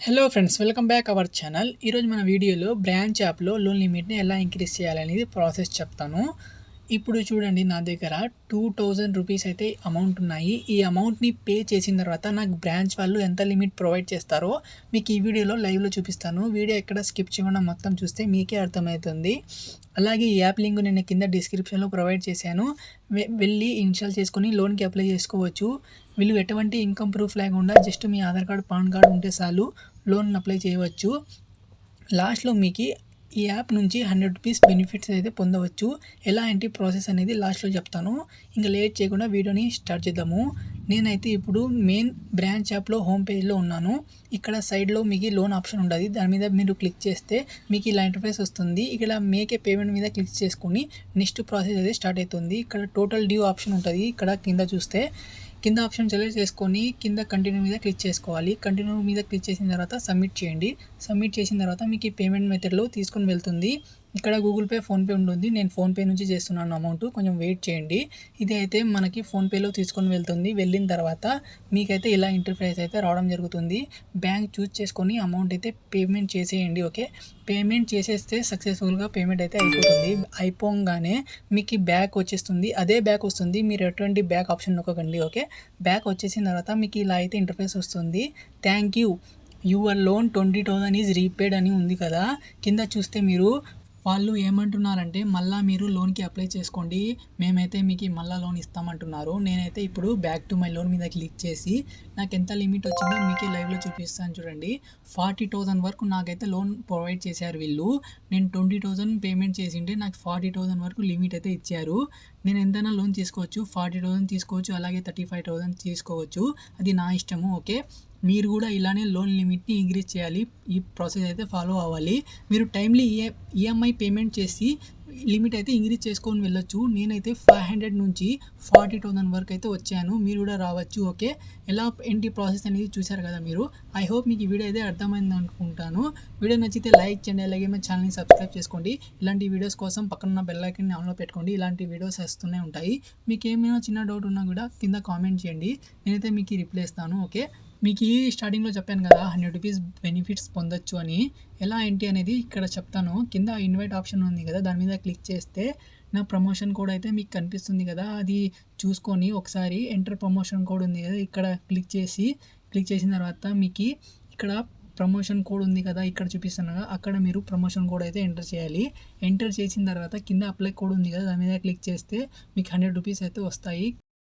Hello friends, welcome back our channel. ఈరోజు మన వీడియోలో బ్రాంచ్ యాప్లో లోన్ లిమిట్ని ఎలా ఇంక్రీజ్ చేయాలనేది ప్రాసెస్ చెప్తాను. ఇప్పుడు చూడండి, నా దగ్గర 2000 రూపీస్ అయితే అమౌంట్ ఉన్నాయి. ఈ అమౌంట్ని పే చేసిన తర్వాత నాకు బ్రాంచ్ వాళ్ళు ఎంత లిమిట్ ప్రొవైడ్ చేస్తారో మీకు ఈ వీడియోలో లైవ్లో చూపిస్తాను. వీడియో ఎక్కడ స్కిప్ చేయకుండా మొత్తం చూస్తే మీకే అర్థమవుతుంది. అలాగే ఈ యాప్ లింక్ నేను కింద డిస్క్రిప్షన్లో ప్రొవైడ్ చేశాను. వెళ్ళి ఇన్స్టాల్ చేసుకొని లోన్కి అప్లై చేసుకోవచ్చు. వీళ్ళు ఎటువంటి ఇన్కమ్ ప్రూఫ్ లేకుండా జస్ట్ మీ ఆధార్ కార్డు, పాన్ కార్డు ఉంటే చాలు లోన్ అప్లై చేయవచ్చు. లాస్ట్లో మీకు ఈ యాప్ నుంచి 100 రూపీస్ బెనిఫిట్స్ అయితే పొందవచ్చు. ఎలాంటి ప్రాసెస్ అనేది లాస్ట్లో చెప్తాను. ఇంకా లేట్ చేయకుండా వీడియోని స్టార్ట్ చేద్దాము. నేనైతే ఇప్పుడు మెయిన్ బ్రాంచ్ యాప్లో హోమ్ పేజ్లో ఉన్నాను. ఇక్కడ సైడ్లో మీకు లోన్ ఆప్షన్ ఉంటుంది. దాని మీద మీరు క్లిక్ చేస్తే మీకు ఇలా ఇంటర్ఫేస్ వస్తుంది. ఇక్కడ మేక్ ఏ పేమెంట్ మీద క్లిక్ చేసుకొని నెక్స్ట్ ప్రాసెస్ అయితే స్టార్ట్ అవుతుంది. ఇక్కడ టోటల్ డ్యూ ఆప్షన్ ఉంటుంది. ఇక్కడ కింద చూస్తే కింద ఆప్షన్ సెలెక్ట్ చేసుకొని కింద కంటిన్యూ మీద క్లిక్ చేసుకోవాలి. కంటిన్యూ మీద క్లిక్ చేసిన తర్వాత సబ్మిట్ చేయండి. సబ్మిట్ చేసిన తర్వాత మీకు ఈ పేమెంట్ మెథడ్లో తీసుకొని వెళ్తుంది. ఇక్కడ గూగుల్ పే, ఫోన్పే ఉంటుంది. నేను ఫోన్పే నుంచి చేస్తున్నాను అమౌంట్. కొంచెం వెయిట్ చేయండి. ఇది అయితే మనకి ఫోన్పేలో తీసుకొని వెళ్తుంది. వెళ్ళిన తర్వాత మీకైతే ఇలా ఇంటర్ఫేస్ అయితే రావడం జరుగుతుంది. బ్యాంక్ చూస్ చేసుకొని అమౌంట్ అయితే పేమెంట్ చేసేయండి. ఓకే, పేమెంట్ చేసేస్తే సక్సెస్ఫుల్గా పేమెంట్ అయితే అయిపోతుంది. అయిపోగానే మీకు బ్యాక్ వచ్చేస్తుంది. అదే బ్యాక్ వస్తుంది. మీరు ఎటువంటి బ్యాక్ ఆప్షన్ నొక్కకండి. ఓకే, బ్యాక్ వచ్చేసిన తర్వాత మీకు ఇలా అయితే ఇంటర్ఫేస్ వస్తుంది. Thank you, your loan 20,000 is repaid అని ఉంది కదా. కింద చూస్తే మీరు వాళ్ళు ఏమంటున్నారంటే మళ్ళీ మీరు లోన్కి అప్లై చేసుకోండి, మేమైతే మీకు మళ్ళీ లోన్ ఇస్తామంటున్నారు. నేనైతే ఇప్పుడు బ్యాక్ టు మై లోన్ మీద క్లిక్ చేసి నాకు ఎంత లిమిట్ వచ్చిందో మీకే లైవ్లో చూపిస్తాను. చూడండి, 40,000 వరకు నాకైతే లోన్ ప్రొవైడ్ చేశారు వీళ్ళు. నేను 20,000 పేమెంట్ చేసింటే నాకు 40,000 వరకు లిమిట్ అయితే ఇచ్చారు. నేను ఎంతైనా లోన్ తీసుకోవచ్చు. 40,000 తీసుకోవచ్చు, అలాగే 35,000 తీసుకోవచ్చు. అది నా ఇష్టము. ఓకే, మీరు కూడా ఇలానే లోన్ లిమిట్ని ఇంక్రీజ్ చేయాలి. ఈ ప్రాసెస్ అయితే ఫాలో అవ్వాలి. మీరు టైమ్లీ ఈఎంఐ పేమెంట్ చేసి లిమిట్ అయితే ఇంక్రీజ్ చేసుకొని వెళ్ళొచ్చు. నేనైతే 500 నుంచి 40,000 వరకు అయితే వచ్చాను. మీరు కూడా రావచ్చు. ఓకే, ఎలా ఏంటి ప్రాసెస్ అనేది చూశారు కదా మీరు. ఐ హోప్ మీకు ఈ వీడియో అయితే అర్థమైంది అనుకుంటాను. వీడియో నచ్చితే లైక్ చేయండి, అలాగే మా ఛానల్ని సబ్స్క్రైబ్ చేసుకోండి. ఇలాంటి వీడియోస్ కోసం పక్కన బెల్ ఐకాన్ని ఆన్లో పెట్టుకోండి. ఇలాంటి వీడియోస్ వస్తూనే ఉంటాయి. మీకు ఏమైనా చిన్న డౌట్ ఉన్నా కూడా కింద కామెంట్ చేయండి, నేనైతే మీకు రిప్లై ఇస్తాను. ఓకే, మీకు ఈ స్టార్టింగ్లో చెప్పాను కదా 100 రూపీస్ బెనిఫిట్స్ పొందొచ్చు అని. ఎలా ఏంటి అనేది ఇక్కడ చెప్తాను. కింద ఇన్వైట్ ఆప్షన్ ఉంది కదా, దాని మీద క్లిక్ చేస్తే నా ప్రమోషన్ కోడ్ అయితే మీకు కనిపిస్తుంది కదా, అది చూసుకొని ఒకసారి ఎంటర్ ప్రమోషన్ కోడ్ ఉంది కదా, ఇక్కడ క్లిక్ చేసిన తర్వాత మీకు ఇక్కడ ప్రమోషన్ కోడ్ ఉంది కదా, ఇక్కడ చూపిస్తాను కదా, అక్కడ మీరు ప్రమోషన్ కోడ్ అయితే ఎంటర్ చేయాలి. ఎంటర్ చేసిన తర్వాత కింద అప్లై కోడ్ ఉంది కదా, దాని మీద క్లిక్ చేస్తే మీకు 100 రూపీస్ అయితే వస్తాయి.